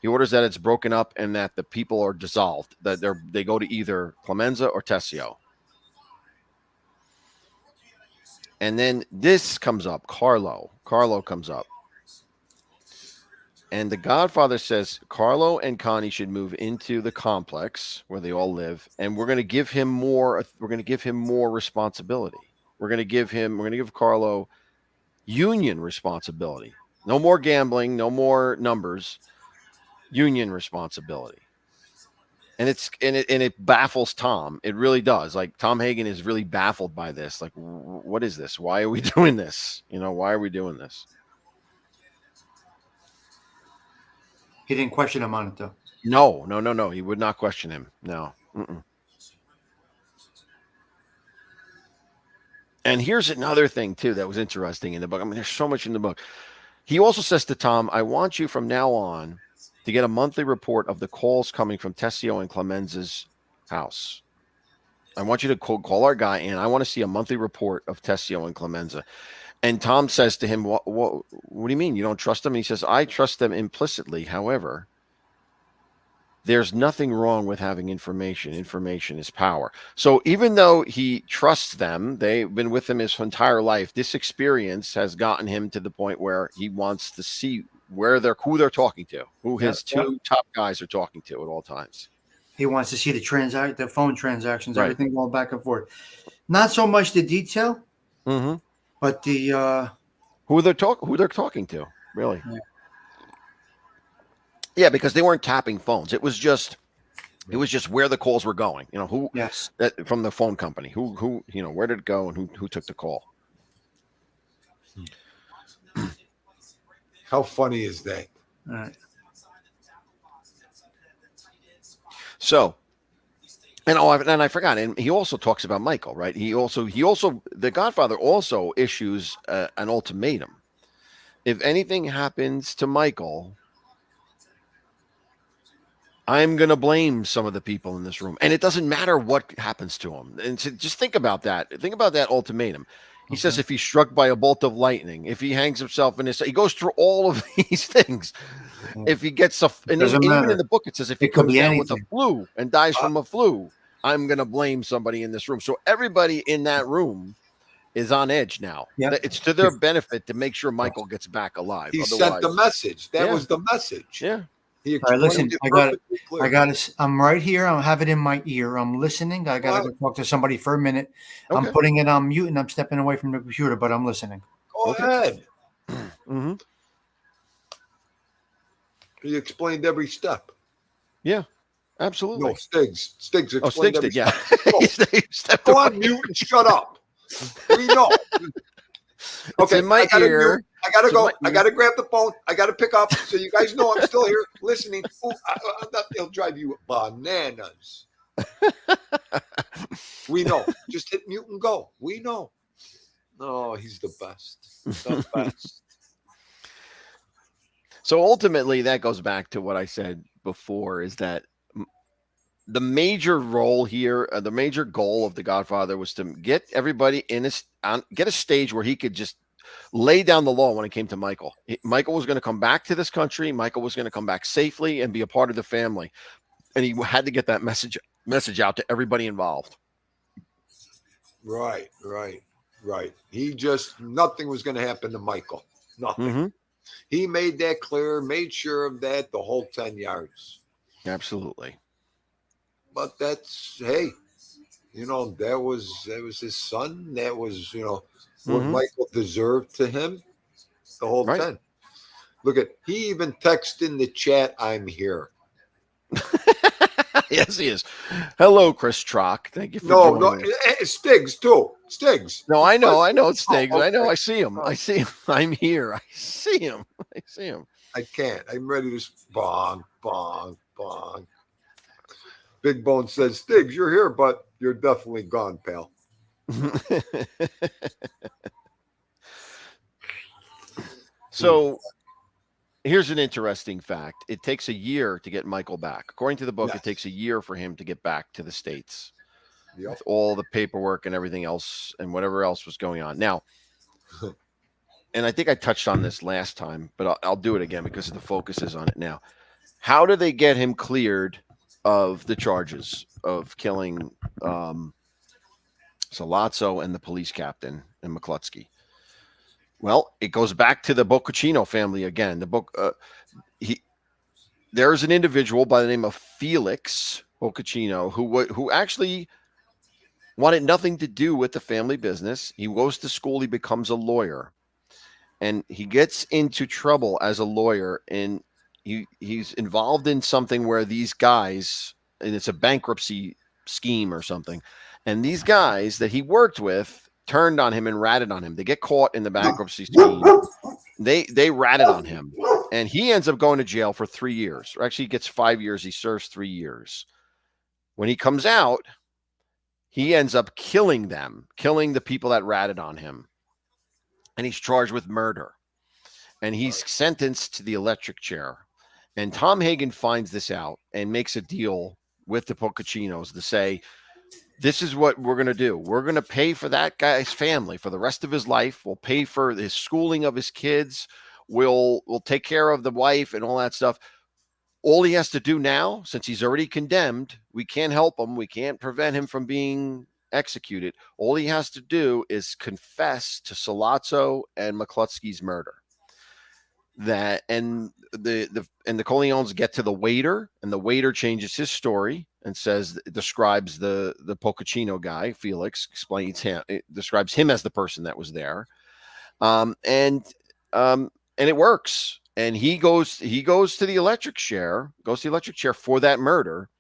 He orders that it's broken up and that the people are dissolved, that they go to either Clemenza or Tessio. And then this comes up. Carlo comes up. And the Godfather says Carlo and Connie should move into the complex where they all live, and we're going to give him more. We're going to give him more responsibility. We're going to give Carlo union responsibility. No more gambling. No more numbers. Union responsibility. And it baffles Tom. It really does. Like, Tom Hagen is really baffled by this. Like, what is this? Why are we doing this? Why are we doing this? He didn't question him on it though. No. He would not question him. No. Mm-mm. And here's another thing, too, that was interesting in the book. I mean, there's so much in the book. He also says to Tom, I want you from now on to get a monthly report of the calls coming from Tessio and Clemenza's house. I want you to call our guy in. I want to see a monthly report of Tessio and Clemenza. And Tom says to him, what do you mean? You don't trust them? And he says, I trust them implicitly. However, there's nothing wrong with having information. Information is power. So even though he trusts them, they've been with him his entire life. This experience has gotten him to the point where he wants to see who they're talking to, who his two top guys are talking to at all times. He wants to see the phone transactions, everything going back and forth. Not so much the detail, but the who they're talking to, really. Yeah, because they weren't tapping phones. It was just where the calls were going. You know, who from the phone company. Who where did it go and who took the call. How funny is that? All right. So, and I forgot, and he also talks about Michael, right? He also the Godfather also issues an ultimatum. If anything happens to Michael, I'm going to blame some of the people in this room. And it doesn't matter what happens to him. And so just think about that. Think about that ultimatum. He says if he's struck by a bolt of lightning, if he hangs himself in his... He goes through all of these things. If he gets and even in the book, it says if he comes down with a flu and dies from a flu, I'm going to blame somebody in this room. So everybody in that room is on edge now. Yep. It's to their benefit to make sure Michael gets back alive. He sent the message. That was the message. Yeah. All right, listen, I got it. I'm right here. I have it in my ear. I'm listening. I got to go talk to somebody for a minute. Okay. I'm putting it on mute and I'm stepping away from the computer, but I'm listening. Go ahead. Mm-hmm. He explained every step. Yeah, absolutely. No, Stiggs explained every step. Yeah. Go on mute and shut up. We know. Okay, in my ear. I gotta go. I gotta grab the phone. I gotta pick up so you guys know I'm still here listening. Ooh, it'll drive you bananas. We know. Just hit mute and go. We know. Oh, he's the best. The best. So ultimately, that goes back to what I said before: is that the major role here, the major goal of The Godfather was to get everybody get a stage where he could just lay down the law when it came to Michael. Michael was going to come back to this country. Michael was going to come back safely and be a part of the family. And he had to get that message out to everybody involved. Right. Nothing was going to happen to Michael. Nothing. Mm-hmm. He made that clear, made sure of that the whole 10 yards. Absolutely. But that's, hey, that was his son. That was, what Michael deserved to him, the whole 10. Look he even texted in the chat, I'm here. Yes, he is. Hello, Chris Trock. Thank you for joining. Stiggs, too. Stiggs. No, I know it's Stiggs. Okay. I know. I see him. I'm here. I see him. I can't. I'm ready to bong, bong, bong. Big Bone says, Stiggs, you're here, but you're definitely gone, pal. So here's an interesting fact. It takes a year to get Michael back. According to the book, It takes a year for him to get back to the States with all the paperwork and everything else and whatever else was going on. Now, and I think I touched on this last time, but I'll do it again because the focus is on it now. How do they get him cleared of the charges of killing Salazzo and the police captain and McCluskey? Well, it goes back to the Boccaccino family again. The book, there is an individual by the name of Felix Boccaccino who actually wanted nothing to do with the family business. He goes to school, he becomes a lawyer, and he gets into trouble as a lawyer, and he's involved in something where these guys, and it's a bankruptcy scheme or something, and these guys that he worked with turned on him and ratted on him. They get caught in the bankruptcy scheme. They ratted on him. And he ends up going to jail for 3 years. Or actually, he gets 5 years. He serves 3 years. When he comes out, he ends up killing them, killing the people that ratted on him. And he's charged with murder. And he's sentenced to the electric chair. And Tom Hagen finds this out and makes a deal with the Pocaccinos to say, this is what we're going to do. We're going to pay for that guy's family for the rest of his life. We'll pay for his schooling of his kids. We'll take care of the wife and all that stuff. All he has to do now, since he's already condemned, we can't help him. We can't prevent him from being executed. All he has to do is confess to Sollozzo and McCluskey's murder. That and the Corleones get to the waiter, and the waiter changes his story and describes the Pocaccino guy, Felix, describes him as the person that was there. And it works. And he goes to the electric chair, for that murder.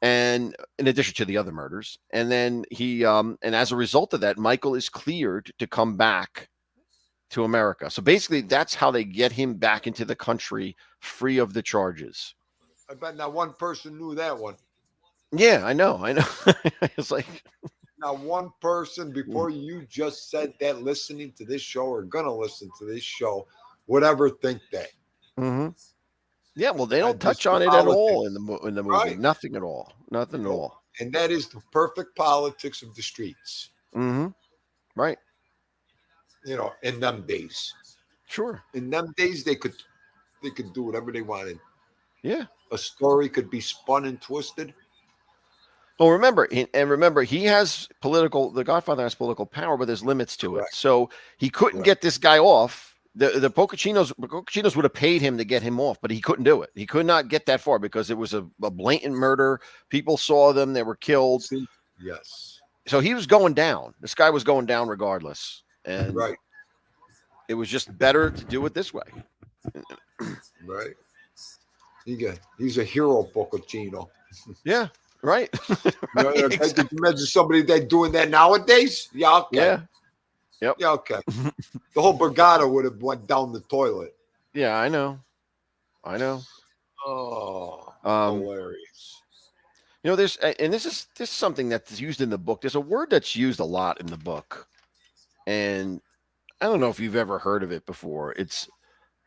And in addition to the other murders. And then and as a result of that, Michael is cleared to come back to America. So basically that's how they get him back into the country free of the charges. I bet not one person knew that one. Yeah, I know. It's like not one person before you just said that listening to this show or gonna listen to this show would ever think that. Mm-hmm. Yeah, well, they don't touch on it at all in the movie. Right. Nothing at all. Nothing at all. And that is the perfect politics of the streets. Mm-hmm. Right. In them days. Sure. In them days, they could do whatever they wanted. Yeah. A story could be spun and twisted. Well, remember, he has the Godfather has political power, but there's limits to it. So he couldn't get this guy off. The Pocaccinos would have paid him to get him off, but he couldn't do it. He could not get that far because it was a blatant murder. People saw them. They were killed. Yes. So he was going down. This guy was going down regardless. And it was just better to do it this way. Right. He's a hero, Pocaccino. Yeah. Right. Right, exactly. Could you imagine somebody that doing that nowadays? Yeah. Okay. Yeah. Yep. Yeah. Okay. The whole brigada would have went down the toilet. Yeah, I know. Oh, hilarious. This is something that's used in the book. There's a word that's used a lot in the book, and I don't know if you've ever heard of it before. It's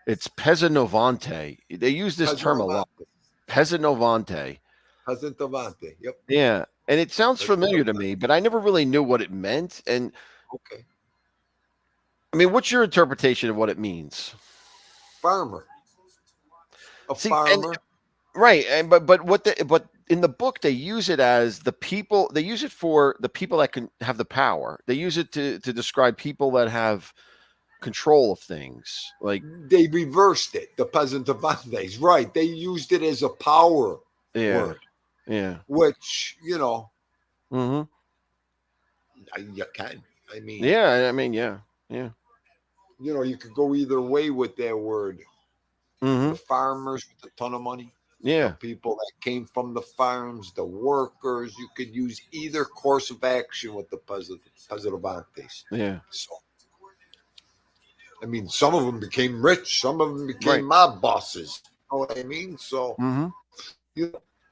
Pesanovante. They use this term a lot. Pesanovante. Pesanovante. Yep. Yeah, and it sounds familiar to me, but I never really knew what it meant. And okay, I mean, what's your interpretation of what it means? Farmer. Farmer. Right, but in the book they use it as the people. They use it for the people that can have the power. They use it to describe people that have control of things. Like they reversed it. The Pesavantes, right? They used it as a power word. Yeah. Which Mm-hmm. You can. I mean. Yeah. Yeah. You could go either way with that word. Mm-hmm. The farmers with a ton of money. Yeah. The people that came from the farms, the workers. You could use either course of action with the Pesavantes. Yeah. So, I mean, some of them became rich. Some of them became mob bosses. You know what I mean? So,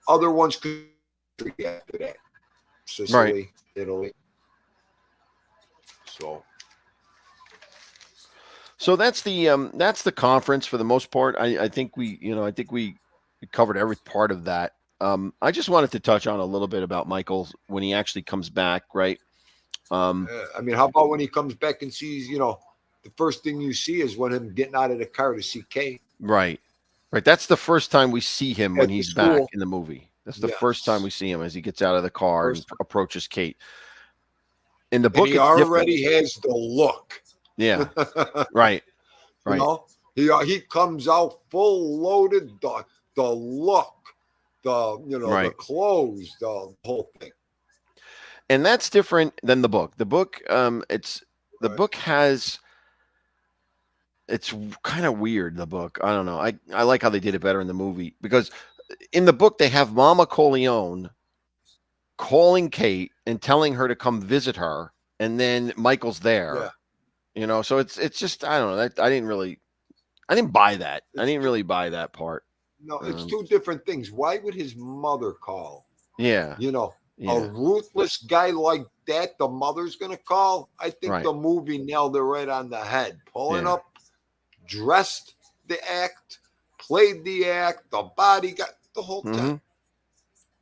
other ones could after that. Sicily, Italy. So that's the conference for the most part. I think we covered every part of that. I just wanted to touch on a little bit about Michael when he actually comes back, right? I mean, how about when he comes back and sees, the first thing you see is when him getting out of the car to see Kay. Right. That's the first time we see him when he's back in the movie. That's the first time we see him as he gets out of the car and approaches Kate. In the book, he already has the look. Yeah. Right. He comes out full loaded. The look, the clothes, the whole thing. And that's different than the book. The book, book has. It's kind of weird. The book. I don't know. I like how they did it better in the movie because in the book they have Mama Corleone calling Kate and telling her to come visit her, and then Michael's there. Yeah. So it's just I don't know. I didn't really I didn't buy that. I didn't really buy that part. No, it's two different things. Why would his mother call? Yeah. You know, Yeah. a ruthless guy like that, the mother's going to call? I think the movie nailed it right on the head. Pulling up, dressed the act, played the act, the bodyguard, the whole time.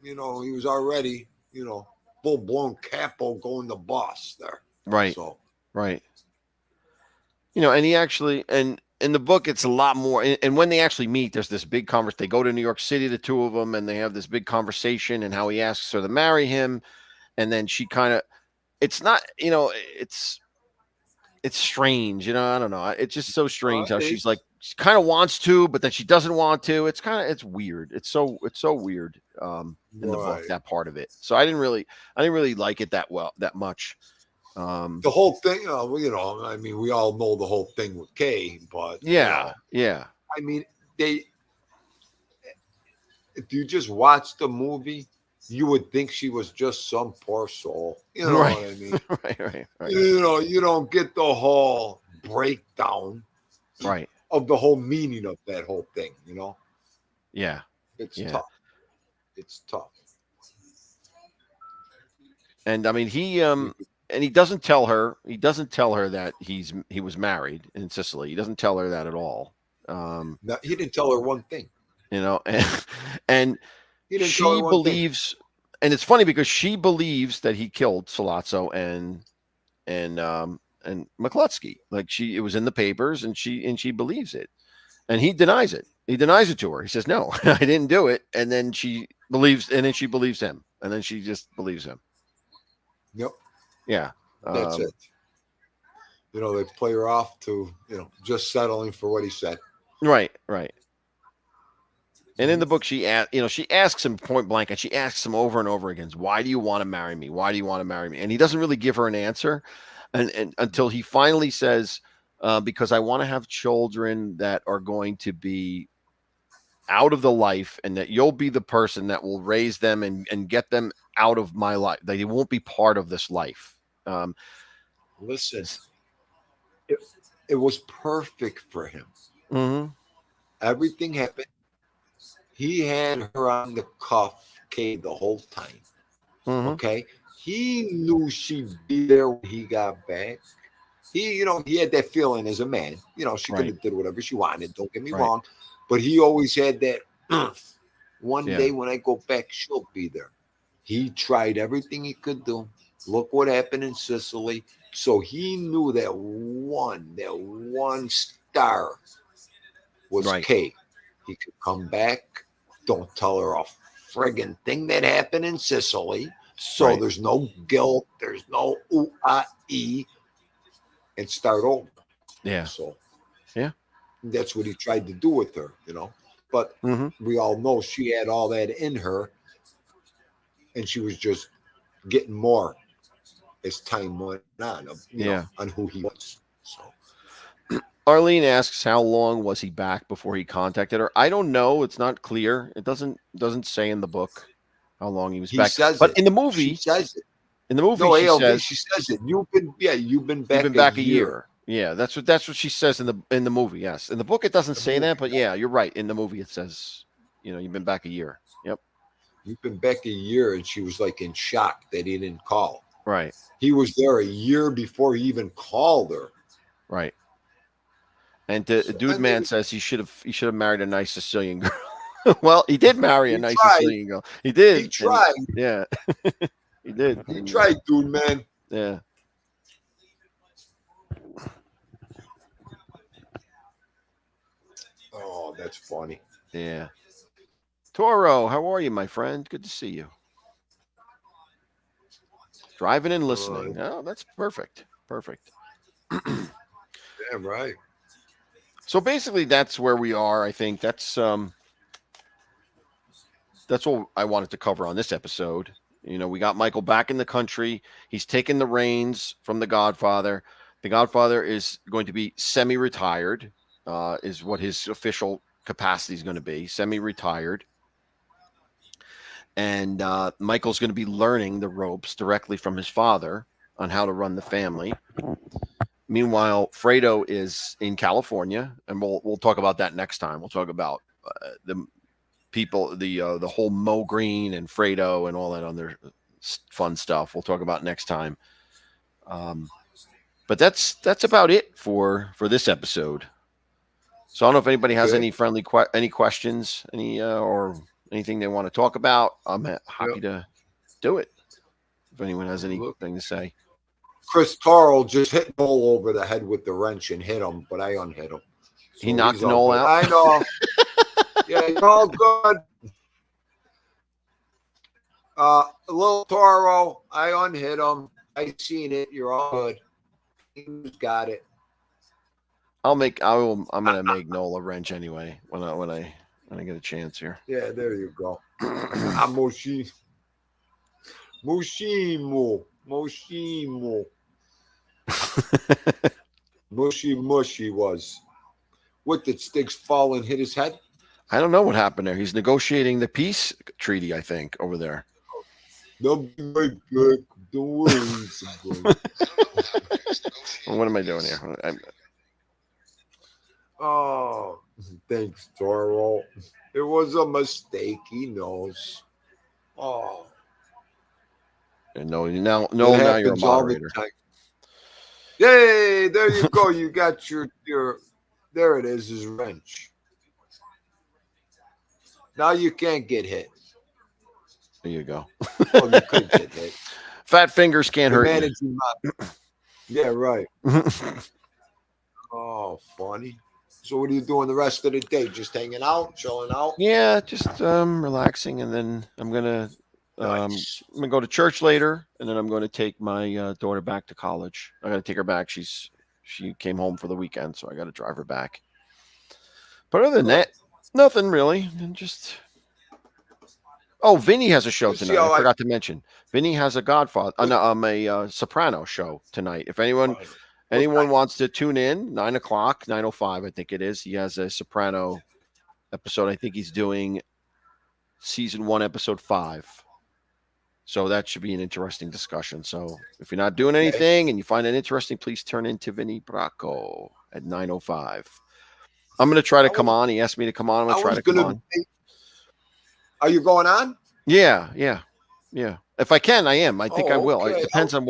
You know, he was already, you know, full-blown capo going the boss there. Right. So. Right. You know, and he actually, and in the book, it's a lot more. And when they actually meet, there's this big conversation. They go to New York City, the two of them, and they have this big conversation and how he asks her to marry him. And then she kind of, it's not, you know, it's strange. You know, I don't know. It's just so strange how she's like, she kind of wants to, but then she doesn't want to. It's kind of, it's weird. It's so weird in the book, that part of it. So I didn't really like it that much. The whole thing, you know, I mean, we all know the whole thing with Kay, but yeah. I mean, if you just watch the movie, you would think she was just some poor soul. You know what I mean? right. You know, you don't get the whole breakdown, of the whole meaning of that whole thing. You know? Yeah, it's tough. It's tough. And I mean, he doesn't tell her. He doesn't tell her that he was married in Sicily. He doesn't tell her that at all. No, he didn't tell her one thing. You know, and she believes, and it's funny because she believes that he killed Sollozzo and McCluskey. Like it was in the papers, and she believes it, and he denies it. He denies it to her. He says, "No, I didn't do it." And then she believes him, and then she just believes him. Yep. Yeah. That's it. You know, they play her off to, you know, just settling for what he said. Right. And in the book, she asks him point blank, and she asks him over and over again, "Why do you want to marry me? Why do you want to marry me?" And he doesn't really give her an answer, and until he finally says, "Because I want to have children that are going to be out of the life, and that you'll be the person that will raise them and get them out of my life. That they won't be part of this life." Listen, it was perfect for him. Mm-hmm. Everything happened. He had her on the cuff, Kay, the whole time. Mm-hmm. Okay, he knew she'd be there when he got back. He had that feeling as a man. You know, she could have did whatever she wanted. Don't get me wrong, but he always had that. One day when I go back, she'll be there. He tried everything he could do. Look what happened in Sicily. So he knew that one star was Kay. He could come back. Don't tell her a friggin' thing that happened in Sicily. So there's no guilt. There's no ooh-ah-ee. And start over. Yeah. So yeah, that's what he tried to do with her, you know. But we all know she had all that in her, and she was just getting more as time went on, you know, on who he was. So Arlene asks, how long was he back before he contacted her? I don't know. It's not clear. It doesn't say in the book how long he was back. But in the movie, she says it. In the movie, she says it. You've been back a year. Yeah, that's what she says in the movie. Yes, in the book it doesn't say that, but yeah, you're right. In the movie it says, you've been back a year. Yep, you've been back a year, and she was like in shock that he didn't call. Right. He was there a year before he even called her. Right. And Dude Man says he should have married a nice Sicilian girl. Well, he did marry a nice Sicilian girl. He did. He tried. Yeah. He did. He tried, Dude Man. Yeah. Oh, that's funny. Yeah. Toro, how are you, my friend? Good to see you. Driving and listening. Oh, that's perfect. Perfect. Yeah, right. So basically that's where we are. I think that's what I wanted to cover on this episode. We got Michael back in the country. He's taken the reins from the Godfather. The Godfather is going to be semi-retired, is what his official capacity is going to be, semi-retired. And Michael's going to be learning the ropes directly from his father on how to run the family. Meanwhile, Fredo is in California, and we'll talk about that next time. We'll talk about the people, the whole Mo Green and Fredo and all that other fun stuff. We'll talk about next time. But that's about it for this episode. So I don't know if anybody has any any questions, or anything they want to talk about. I'm happy to do it. If anyone has anything to say. Chris Tarl just hit Noel over the head with the wrench and hit him, but I unhit him. So he knocked Noel out? I know. Yeah, you're all good. Little Toro, I unhit him. I seen it. You're all good. He's got it. I'm gonna make Noel a wrench anyway when I get a chance here. Yeah, there you go. I'm Moshimo. Mushy was. What did Sticks fall and hit his head? I don't know what happened there. He's negotiating the peace treaty, I think, over there. Don't be right back. Don't worry. What am I doing here? Oh, thanks, Toro. It was a mistake. He knows. Oh. And now you're a moderator. Yay, there you go. You got your there it is, his wrench. Now you can't get hit. There you go. Oh, you could get hit. Fat fingers can't hurt you. Yeah, right. Oh, funny. So what are you doing the rest of the day? Just hanging out, chilling out? Yeah, just relaxing, and then I'm gonna nice. I'm gonna go to church later, and then I'm going to take my daughter back to college. I got to take her back. She came home for the weekend, so I got to drive her back. But other than that, nothing really. And just Vinny has a show tonight. I forgot to mention. Vinny has a Godfather, a Soprano show tonight. If anyone wants to tune in, 9 o'clock, 9:05, I think it is. He has a Soprano episode. I think he's doing season 1, episode 5. So that should be an interesting discussion. So if you're not doing anything and you find it interesting, please turn into Vinny Bracco at 9:05. I'm going to try to come on. He asked me to come on. I'm going to try to come on. Are you going on? Yeah. If I can, I am. I think I will. It depends on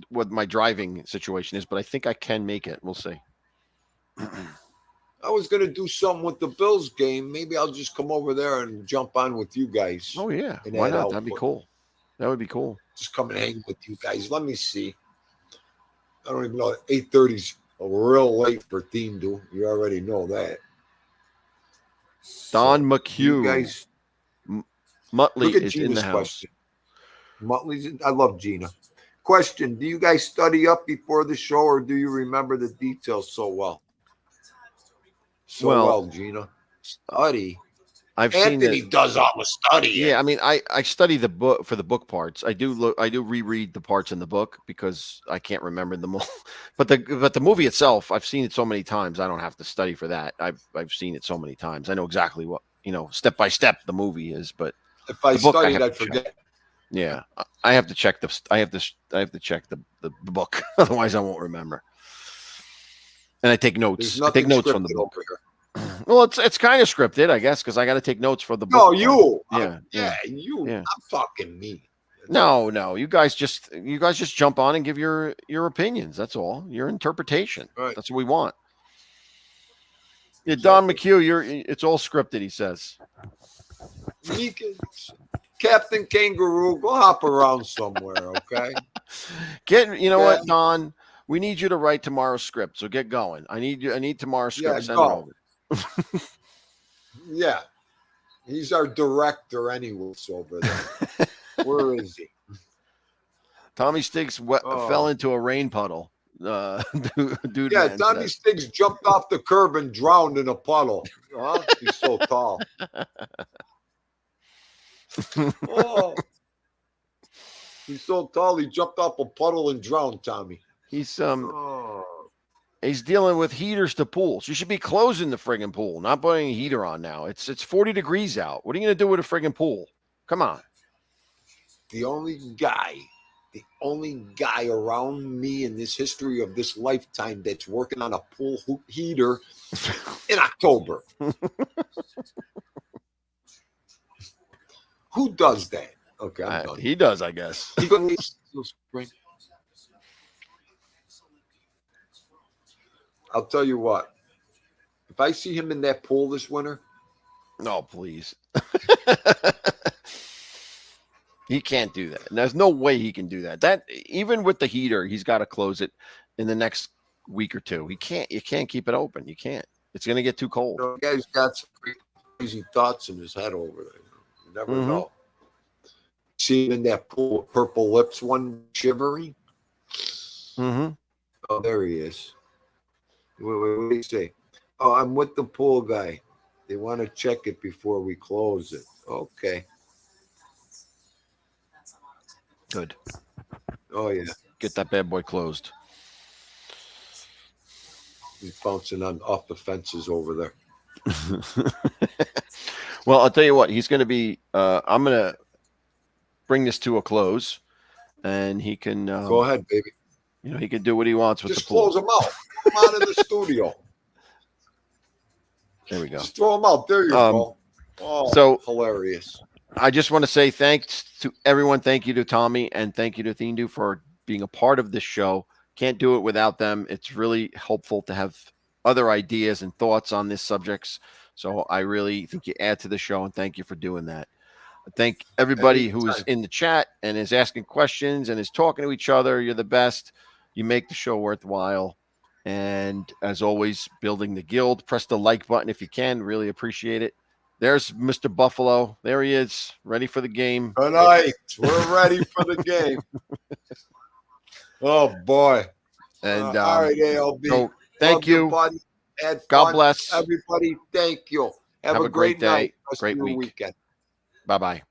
what my driving situation is, but I think I can make it. We'll see. I was going to do something with the Bills game. Maybe I'll just come over there and jump on with you guys. Oh, yeah. Why not? That'd be cool. That would be cool. Just come and hang with you guys. Let me see. I don't even know. 8:30's real late for Theme Do. You already know that. Don McHugh. You guys. Muttley is in the house. Question. Muttley's. I love Gina. Question: do you guys study up before the show, or do you remember the details so well? Well, Gina. Study. Anthony does all the studying. Yeah, I mean, I study the book for the book parts. I do reread the parts in the book because I can't remember them all. But the movie itself, I've seen it so many times. I don't have to study for that. I've seen it so many times. I know exactly what step by step the movie is. But if I studied, I'd forget. Yeah, I have to check I have to check the book. Otherwise, I won't remember. And I take notes. I take notes from the book. Well, it's kind of scripted, I guess, because I got to take notes for the book. No, you. Yeah. You. Yeah. I'm talking me. No. You guys just jump on and give your opinions. That's all. Your interpretation. Right. That's what we want. Yeah, Don McHugh, it's all scripted. He says. Captain Kangaroo, go hop around somewhere, okay? What, Don? We need you to write tomorrow's script. So get going. I need tomorrow's script. Send it over. Yeah, he's our director anyways over there. Where is he? Tommy Stiggs fell into a rain puddle. Dude, Tommy Stiggs jumped off the curb and drowned in a puddle. He's so tall. He's so tall. He jumped off a puddle and drowned. Tommy. He's dealing with heaters to pools. You should be closing the friggin' pool, not putting a heater on now. It's 40 degrees out. What are you going to do with a friggin' pool? Come on. The only guy the only guy around me in this history of this lifetime that's working on a pool heater in October. Who does that? Okay, I'm done. He does, I guess. He goes spring. I'll tell you what. If I see him in that pool this winter, no, please. He can't do that. And there's no way he can do that. That even with the heater, he's got to close it in the next week or two. He can't. You can't keep it open. You can't. It's going to get too cold. The guy's got some crazy thoughts in his head over there. You never know. See him in that pool, purple lips, one shivering. Mm-hmm. Oh, there he is. What do you say? Oh, I'm with the pool guy. They want to check it before we close it. Okay. Good. Oh, yeah. Get that bad boy closed. He's bouncing off the fences over there. Well, I'll tell you what. He's going to be I'm going to bring this to a close, and he can go ahead, baby. He can do what he wants with just the pool. Just close him out. Come out of the studio. There we go. Just throw him out. There you go. Oh, so hilarious. I just want to say thanks to everyone. Thank you to Tommy and thank you to Thindu for being a part of this show. Can't do it without them. It's really helpful to have other ideas and thoughts on these subjects. So I really think you add to the show, and thank you for doing that. I thank everybody who is in the chat and is asking questions and is talking to each other. You're the best. You make the show worthwhile. And as always, building the guild. Press the like button if you can. Really appreciate it. There's Mr. Buffalo. There he is, ready for the game. Good night. We're ready for the game. Oh, boy. And all right, ALB. So thank you. God bless. Everybody, thank you. Have a great day. night. Great weekend. Bye-bye.